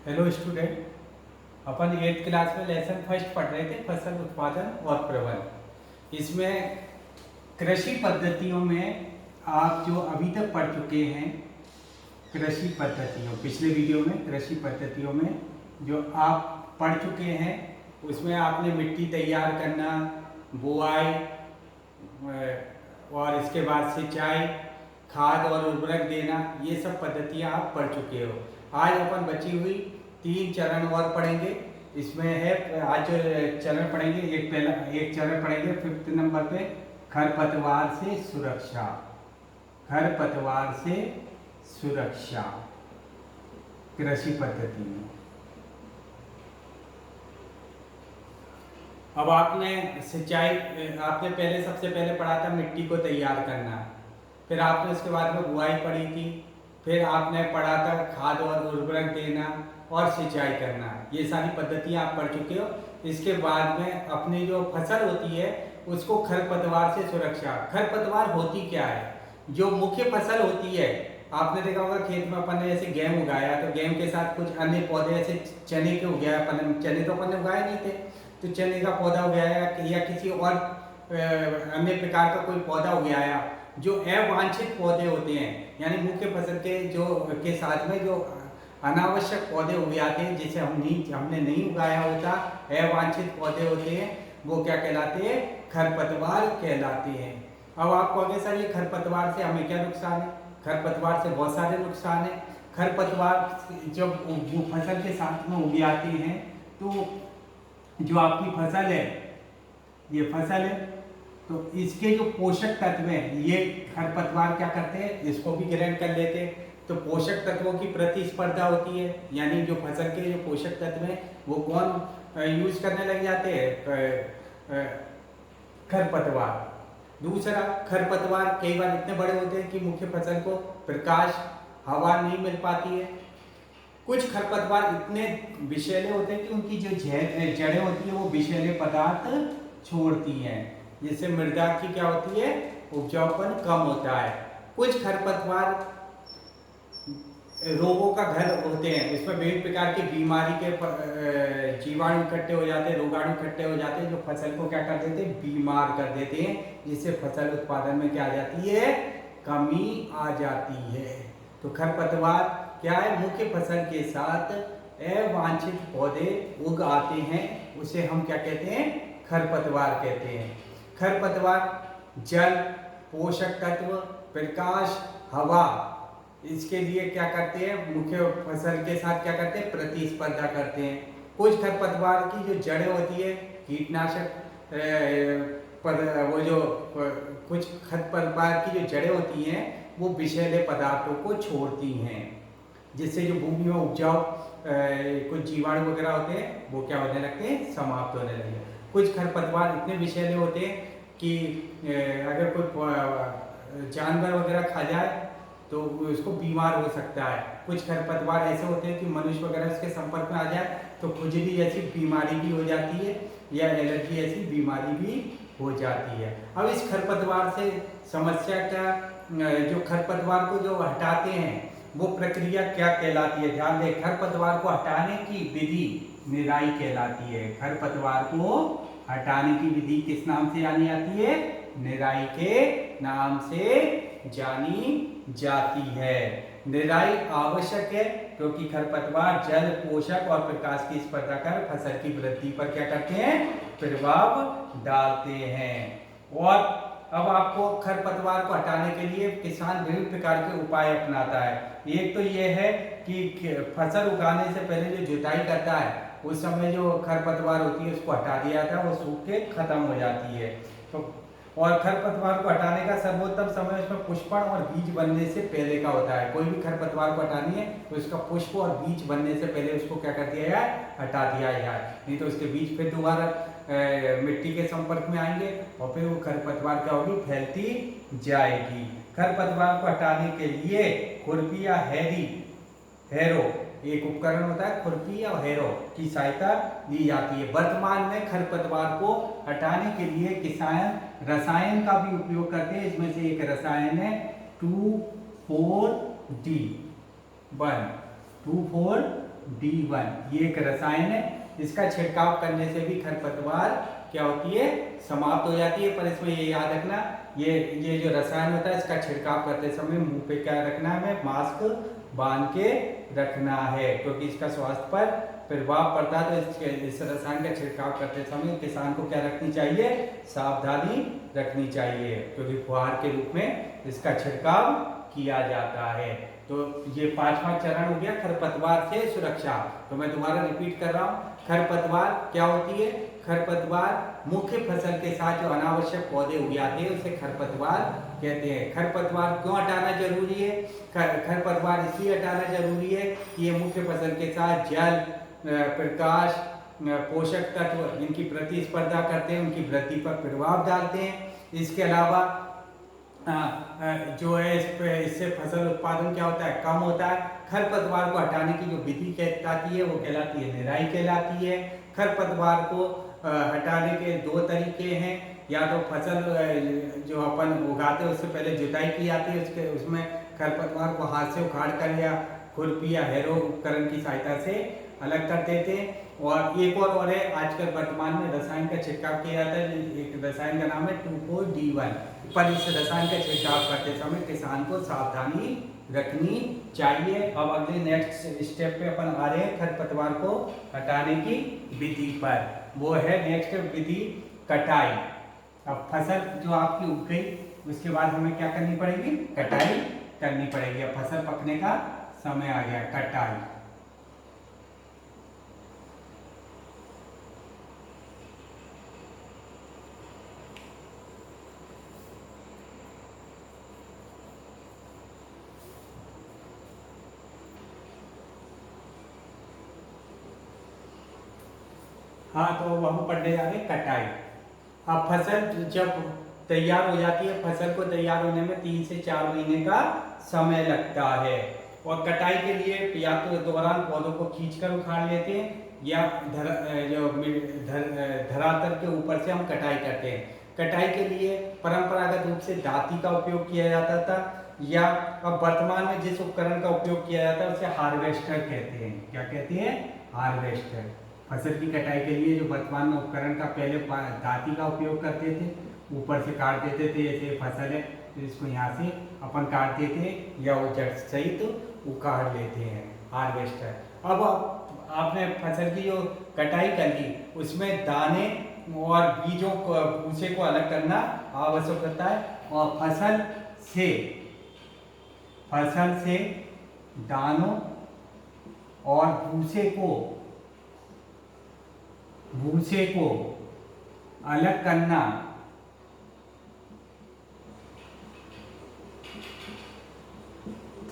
Hello student. अपन 8th class में lesson first पढ़ रहे थे, फसल उत्पादन और प्रबंधन। इसमें कृषि पद्धतियों में आप जो अभी तक पढ़ चुके हैं, कृषि पद्धतियों पिछले वीडियो में कृषि पद्धतियों में जो आप पढ़ चुके हैं, उसमें आपने मिट्टी तैयार करना, बुआई और इसके बाद सिंचाई, खाद और उर्वरक देना, ये सब पद्धतियाँ आप पढ़ चुके हो। आज अपन बची हुई 3 चरण और पढ़ेंगे। इसमें है आज जो चरण पढ़ेंगे, एक चरण पढ़ेंगे 5th नंबर पे, खरपतवार से सुरक्षा। खरपतवार से सुरक्षा कृषि पद्धति में। अब आपने सिंचाई, आपने सबसे पहले पढ़ा था मिट्टी को तैयार करना, फिर आपने उसके बाद में बुआई पढ़ी थी, फिर आपने पढ़ा था खाद और उर्वरक देना और सिंचाई करना। ये सारी पद्धतियाँ आप पढ़ चुके हो। इसके बाद में अपनी जो फसल होती है उसको खरपतवार से सुरक्षा। खरपतवार होती क्या है? जो मुख्य फसल होती है, आपने देखा होगा खेत में अपन ने ऐसे गेहूँ उगाया तो गेहूँ के साथ कुछ अन्य पौधे ऐसे चने के उगाया, अपन चने तो अपन ने उगाए नहीं थे, तो चने का पौधा उगाया या किसी और अन्य प्रकार का कोई पौधा उगाया। जो अवांछित पौधे होते हैं, यानी मुख्य फसल के साथ में जो अनावश्यक पौधे उगाते हैं जिसे हमने नहीं उगाया होता, अवांछित पौधे होते हैं, वो क्या कहलाते हैं? खरपतवार कहलाते हैं। अब आपको आगे सर, ये खरपतवार से हमें क्या नुकसान है? खरपतवार से बहुत सारे नुकसान है। खरपतवार जब वो फसल के साथ में उग आते हैं तो जो आपकी फसल है, ये फसल है, तो इसके जो पोषक तत्व हैं, ये खरपतवार क्या करते हैं? इसको भी ग्रहण कर लेते हैं। तो पोषक तत्वों की प्रतिस्पर्धा होती है, यानी जो फसल के जो पोषक तत्व हैं वो कौन यूज करने लग जाते हैं? खरपतवार। दूसरा, खरपतवार कई बार इतने बड़े होते हैं कि मुख्य फसल को प्रकाश, हवा नहीं मिल पाती है। कुछ खरपतवार इतने विषैले होते हैं कि उनकी जो जड़ें होती है वो विषैले पदार्थ छोड़ती हैं, जिससे मृदा की क्या होती है? उपजाऊपन कम होता है। कुछ खरपतवार रोगों का घर होते हैं, इसमें विभिन्न प्रकार की बीमारी के जीवाणु इकट्ठे हो जाते हैं, रोगाणु इकट्ठे हो जाते हैं, जो फसल को क्या कर देते हैं? बीमार कर देते हैं, जिससे फसल उत्पादन में क्या आ जाती है? कमी आ जाती है। तो खरपतवार क्या है? मुख्य फसल के साथ अवांछित पौधे उग आते हैं, उसे हम क्या कहते हैं? खरपतवार कहते हैं। खरपतवार जल, पोषक तत्व, प्रकाश, हवा, इसके लिए क्या करते हैं? मुख्य फसल के साथ क्या करते हैं? प्रतिस्पर्धा करते हैं। कुछ खरपतवार की जो जड़ें होती है, कीटनाशक वो जो कुछ खरपतवार की जो जड़ें होती हैं वो विषैले पदार्थों को छोड़ती हैं, जिससे जो भूमि में उपजाऊ कुछ जीवाणु वगैरह होते हैं वो क्या होने लगते हैं? समाप्त होने लगते हैं। कुछ खरपतवार इतने विषैले होते हैं कि अगर कोई जानवर वगैरह खा जाए तो उसको बीमार हो सकता है। कुछ खरपतवार ऐसे होते हैं कि मनुष्य वगैरह उसके संपर्क में आ जाए तो खुजली जैसी बीमारी भी हो जाती है या एलर्जी ऐसी बीमारी भी हो जाती है। अब इस खरपतवार से समस्या क्या, जो खरपतवार को जो हटाते हैं वो प्रक्रिया क्या कहलाती है? ध्यान दें, खरपतवार को हटाने की विधि निराई कहलाती है। खरपतवार को हटाने की विधि किस नाम से जानी जाती है? निराई के नाम से जानी जाती है। निराई आवश्यक है क्योंकि खरपतवार जल, पोषक और प्रकाश की स्पर्धा कर फसल की वृद्धि पर क्या करते हैं? प्रभाव डालते हैं। और अब आपको खरपतवार को हटाने के लिए किसान विभिन्न प्रकार के उपाय अपनाता है। एक तो ये है कि फसल उगाने से पहले जो जुताई करता है उस समय जो खरपतवार होती है उसको हटा दिया था, वो सूख के खत्म हो जाती है। तो और खरपतवार को हटाने का सर्वोत्तम समय उसमें पुष्पण और बीज बनने से पहले का होता है। कोई भी खरपतवार को हटानी है तो उसका पुष्प और बीज बनने से पहले उसको क्या कर दिया जाए? हटा दिया जाए, नहीं तो उसके बीज फिर दोबारा मिट्टी के संपर्क में आएंगे और फिर वो खरपतवार क्या होगी? फैलती जाएगी। खरपतवार को हटाने के लिए खुरपी या हैरो एक उपकरण होता है, खुरपी या हैरो की सहायता ली जाती है। वर्तमान में खरपतवार को हटाने के लिए किसान रसायन का भी उपयोग करते हैं। इसमें से एक रसायन है 2,4-D 1, 2,4 D1 ये एक रसायन है। इसका छिड़काव करने से भी खरपतवार क्या होती है, समाप्त हो जाती है। पर इसमें ये याद रखना, ये जो रसायन होता है इसका छिड़काव करते समय मुंह पे क्या रखना है, हमें मास्क बांध के रखना है, क्योंकि इसका स्वास्थ्य पर प्रभाव पड़ता है। तो इस रसायन का छिड़काव करते समय किसान को क्या रखनी चाहिए, सावधानी रखनी चाहिए, क्योंकि फुहार के रूप में इसका छिड़काव किया जाता है। तो ये 5वां चरण हो गया खरपतवार से सुरक्षा। तो मैं दोबारा रिपीट कर रहा हूँ, खरपतवार क्या होती है, खरपतवार मुख्य फसल के साथ जो अनावश्यक पौधे उगाते हैं उसे खरपतवार कहते हैं। खरपतवार क्यों हटाना जरूरी है, खरपतवार इसलिए हटाना जरूरी है कि ये मुख्य फसल के साथ जल, प्रकाश, पोषक तत्व इनकी प्रतिस्पर्धा करते हैं, उनकी वृद्धि पर प्रभाव डालते हैं। इसके अलावा जो है इससे फसल उत्पादन क्या होता है, कम होता है। खरपतवार को हटाने की जो विधि कहलाती है वो कहलाती है निराई कहलाती है। खरपतवार को हटाने के 2 तरीके हैं, या तो फसल जो अपन उगाते हैं उससे पहले जुताई की जाती है, उसमें खरपतवार को हाथ से उखाड़ कर या खुरपी या हैरो उपकरण की सहायता से अलग कर देते हैं। और एक और है, आजकल वर्तमान में रसायन का छिड़काव किया जाता है, एक रसायन का नाम है 2,4-D1। पर इस रसायन का छिड़काव करते समय किसान को सावधानी रखनी चाहिए। अब अगले नेक्स्ट स्टेप पे अपन आ रहे हैं खरपतवार को हटाने की विधि पर, वो है नेक्स्ट विधि कटाई। अब फसल जो आपकी उग गई उसके बाद हमें क्या करनी पड़ेगी, कटाई करनी पड़ेगी। अब फसल पकने का समय आ गया, कटाई। हाँ, तो हम पढ़ने जा रहे हैं कटाई। अब फसल जब तैयार हो जाती है, फसल को तैयार होने में 3 से 4 महीने का समय लगता है। और कटाई के लिए या तो दौरान पौधों को खींचकर उखाड़ लेते हैं, या धरातल के ऊपर से हम कटाई करते हैं। कटाई के लिए परंपरागत रूप से दाती का उपयोग किया जाता था, या अब वर्तमान में जिस उपकरण का उपयोग किया जाता है उसे हार्वेस्टर कहते हैं। क्या कहते हैं, हार्वेस्टर। फसल की कटाई के लिए जो वर्तमान में उपकरण का पहले दाती का उपयोग करते थे, ऊपर से काट देते थे, जैसे फसल है तो इसको यहाँ से अपन काट देते या वो जड़ सहित उखाड़ लेते हैं, हार्वेस्टर। अब आपने फसल की जो कटाई कर ली उसमें दाने और बीजों को, भूसे को अलग करना आवश्यक होता है, और फसल से दानों और भूसे को अलग करना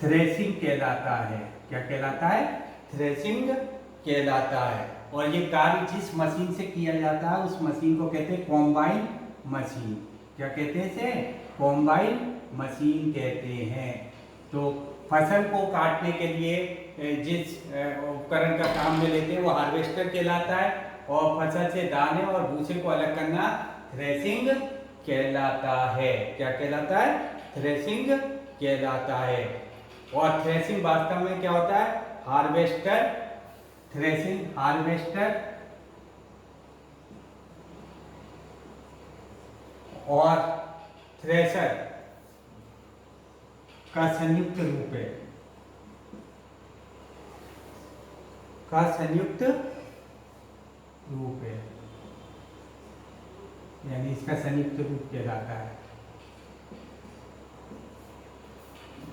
थ्रेसिंग कहलाता है। क्या कहलाता है, थ्रेसिंग कहलाता है। और ये कार्य जिस मशीन से किया जाता है उस मशीन को कहते हैं कॉम्बाइन मशीन। क्या कहते हैं इसे, कॉम्बाइन मशीन कहते हैं। तो फसल को काटने के लिए जिस उपकरण का काम में लेते हैं वो हार्वेस्टर कहलाता है, और फसल से दाने और भूसे को अलग करना थ्रेसिंग कहलाता है। क्या कहलाता है, थ्रेसिंग कहलाता है। और थ्रेसिंग वास्तव में क्या होता है, हार्वेस्टर, थ्रेसिंग हार्वेस्टर और थ्रेशर का संयुक्त रूप है, यानी इसका संयुक्त रूप कहलाता है।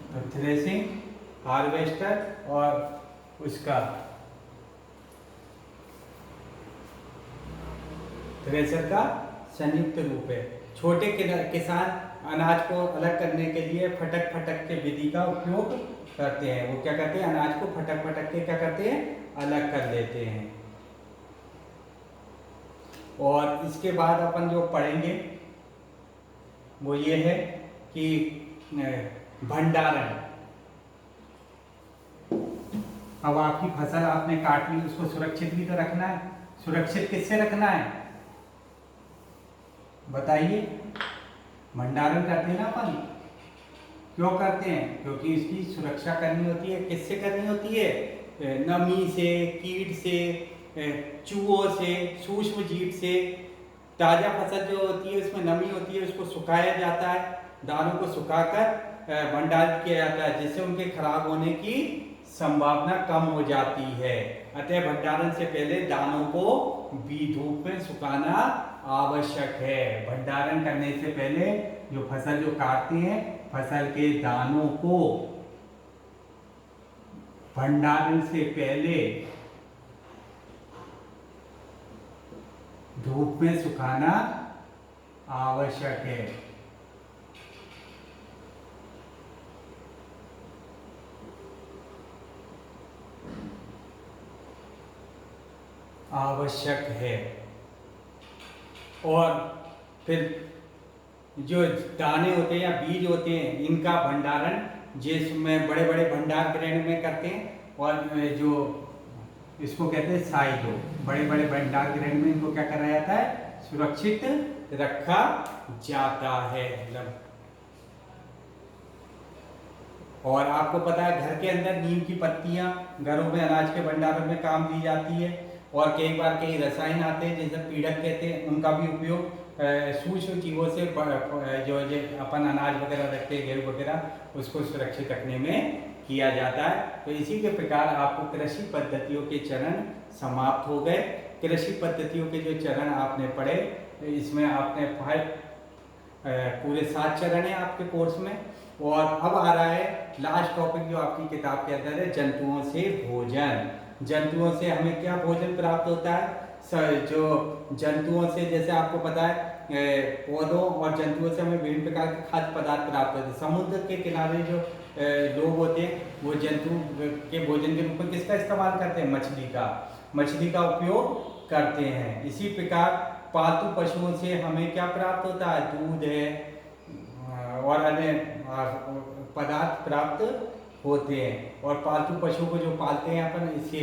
तो थ्रेसिंग, हार्वेस्टर और उसका थ्रेशर का संयुक्त रूप है। छोटे किसान अनाज को अलग करने के लिए फटक के विधि का उपयोग करते हैं। वो क्या करते हैं, अनाज को फटक के क्या करते हैं, अलग कर लेते हैं। और इसके बाद अपन जो पढ़ेंगे वो ये है कि भंडारण। अब आपकी फसल आपने काट ली, उसको सुरक्षित भी तो रखना है। सुरक्षित किससे रखना है बताइए, भंडारण करते हैं ना अपन। क्यों करते हैं, क्योंकि इसकी सुरक्षा करनी होती है। किससे करनी होती है, नमी से, कीट से, चूहों से, सूक्ष्म जीव से। ताज़ा फसल जो होती है उसमें नमी होती है, उसको सुखाया जाता है, दानों को सुखाकर भंडारित किया जाता है, जिससे उनके खराब होने की संभावना कम हो जाती है। अतः भंडारण से पहले दानों को भी धूप में सुखाना आवश्यक है। भंडारण करने से पहले जो फसल जो काटते हैं, फसल के दानों को भंडारण से पहले धूप में सुखाना आवश्यक है। आवश्यक है। और फिर जो दाने होते हैं या बीज होते हैं, इनका भंडारण जिसमें बड़े बड़े भंडार गृह में करते हैं, और जो इसको कहते हैं साइलो, बड़े बड़े भंडार गृह में इनको क्या करा जाता है, सुरक्षित रखा जाता है। और आपको पता है घर के अंदर नीम की पत्तियां घरों में अनाज के भंडारण में काम दी जाती है। और कई बार कई रसायन आते हैं जिसे पीड़क कहते हैं, उनका भी उपयोग सूक्ष्म जीवों से जो अपन अनाज वगैरह रखते हैं, गेहूँ वगैरह, उसको सुरक्षित रखने में किया जाता है। तो इसी के प्रकार आपको कृषि पद्धतियों के चरण समाप्त हो गए। कृषि पद्धतियों के जो चरण आपने पढ़े, इसमें आपने पूरे 7 चरण हैं आपके कोर्स में। और अब आ रहा है लास्ट टॉपिक जो आपकी किताब के अंदर है, जंतुओं से भोजन। जंतुओं से हमें क्या भोजन प्राप्त होता है? जो जंतुओं से, जैसे आपको पता है, पौधों और जंतुओं से हमें विभिन्न प्रकार के खाद्य पदार्थ प्राप्त होते हैं। समुद्र के किनारे जो लोग होते हैं, वो जंतु के भोजन के रूप में किसका इस्तेमाल करते हैं? मछली का उपयोग करते हैं। इसी प्रकार पालतू पशुओं से हमें क्या प्राप्त होता है? दूध है और अन्य पदार्थ प्राप्त होते हैं। और पालतू पशु को जो पालते हैं अपन, इसके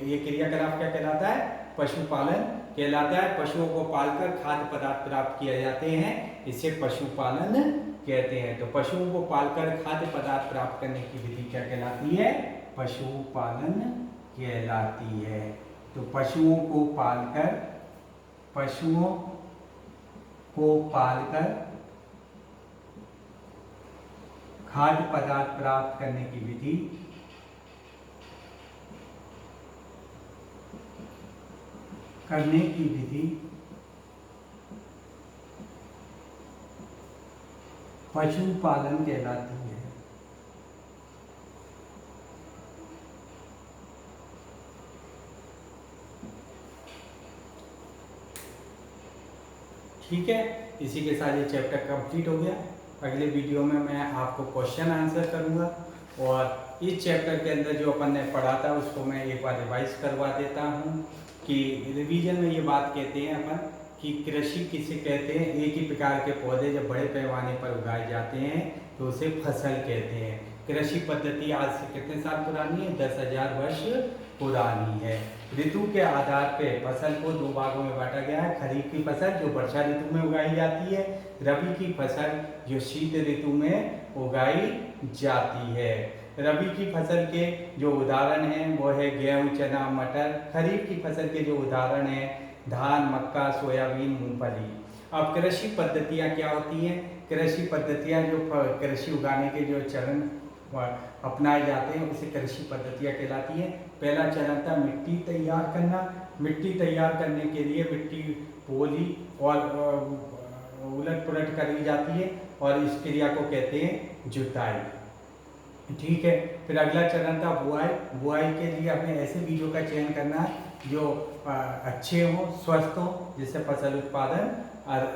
ये क्रियाकलाप क्या कहलाता है? पशुपालन कहलाता है। पशुओं को पालकर खाद्य पदार्थ प्राप्त किए जाते हैं, इसे पशुपालन कहते हैं। तो पशुओं को पालकर खाद्य पदार्थ प्राप्त करने की विधि क्या कहलाती है? पशुपालन कहलाती है। तो पशुओं को पालकर खाद्य पदार्थ प्राप्त करने की विधि पशुपालन कहलाती है। ठीक है, इसी के साथ ये चैप्टर कंप्लीट हो गया। अगले वीडियो में मैं आपको क्वेश्चन आंसर करूंगा, और इस चैप्टर के अंदर जो अपन ने पढ़ा था उसको मैं एक बार रिवाइज करवा देता हूं। कि रिवीजन में ये बात कहते हैं अपन कि कृषि किसे कहते हैं? एक ही प्रकार के पौधे जब बड़े पैमाने पर उगाए जाते हैं तो उसे फसल कहते हैं। कृषि पद्धति आज से कितने साल पुरानी है? 10,000 वर्ष पुरानी है। ऋतु के आधार पर फसल को 2 भागों में बांटा गया है। खरीफ की फसल जो वर्षा ऋतु में उगाई जाती है, रबी की फसल जो शीत ऋतु में उगाई जाती है। रबी की फसल के जो उदाहरण हैं वो है गेहूं, चना, मटर। खरीफ की फसल के जो उदाहरण हैं धान, मक्का, सोयाबीन, मूंगफली। अब कृषि पद्धतियाँ क्या होती हैं? कृषि पद्धतियाँ जो कृषि उगाने के जो चरण अपनाए जाते हैं उसे कृषि पद्धतियाँ कहलाती हैं। पहला चरण था मिट्टी तैयार करना। मिट्टी तैयार करने के लिए मिट्टी पोली और उलट पुलट करी जाती है, और इस क्रिया को कहते हैं जुताई। ठीक है, फिर अगला चरण था बुआई। बुआई के लिए हमें ऐसे बीजों का चयन करना है जो अच्छे हों, स्वस्थ हों, जिससे फसल उत्पादन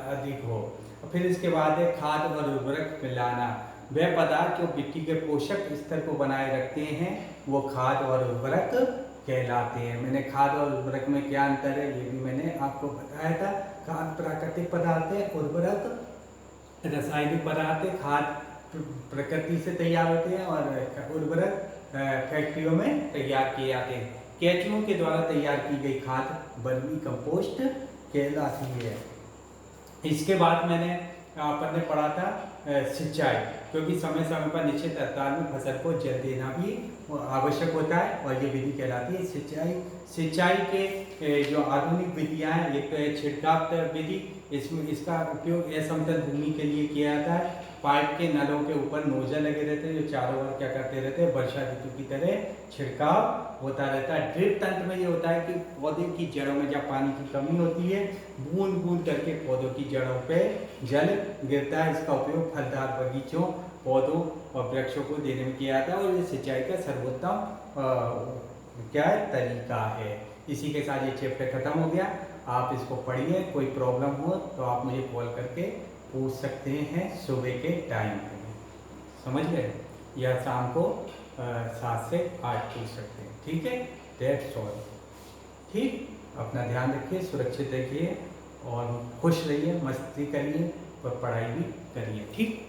अधिक हो। फिर इसके बाद है खाद और उर्वरक मिलाना। वह पदार्थ जो मिट्टी के पोषक स्तर को बनाए रखते हैं वो खाद और उर्वरक कहलाते हैं। मैंने खाद और उर्वरक में क्या अंतर है ये भी मैंने आपको बताया था। खाद प्राकृतिक पदार्थ है, उर्वरक रासायनिक पदार्थ है। खाद प्रकृति से तैयार होते हैं और उर्वरक फैक्ट्रियों में तैयार किए जाते हैं। केंचुओं के द्वारा तैयार की गई खाद वर्मी कंपोस्ट कहलाती है। इसके बाद मैंने अपन ने पढ़ा था सिंचाई, क्योंकि समय समय पर निश्चित अंतराल में फसल को जल देना भी आवश्यक होता है और ये विधि कहलाती है सिंचाई। सिंचाई के जो आधुनिक विधियां हैं, एक तो है छिड़काव विधि। इसमें इसका उपयोग असमतल भूमि के लिए किया जाता है। पाइप के नलों के ऊपर नोजल लगे रहते हैं जो चारों ओर क्या करते रहते हैं, वर्षा ऋतु की तरह छिड़काव होता रहता है। ड्रिप तंत्र में ये होता है कि पौधे की जड़ों में जब पानी की कमी होती है, बूंद बूंद करके पौधों की जड़ों पे जल गिरता है। इसका उपयोग फलदार बगीचों, पौधों और वृक्षों को देने में किया जाता है और ये सिंचाई का सर्वोत्तम क्या है, तरीका है। इसी के साथ ये चैप्टर खत्म हो गया। आप इसको पढ़िए, कोई प्रॉब्लम हो तो आप मुझे कॉल करके पूछ सकते हैं सुबह के टाइम पे, समझ गए, या शाम को 7 से 8 पूछ सकते हैं। ठीक है, दैट्स ऑल। ठीक, अपना ध्यान रखिए, सुरक्षित रखिए और खुश रहिए, मस्ती करिए और पढ़ाई भी करिए। ठीक।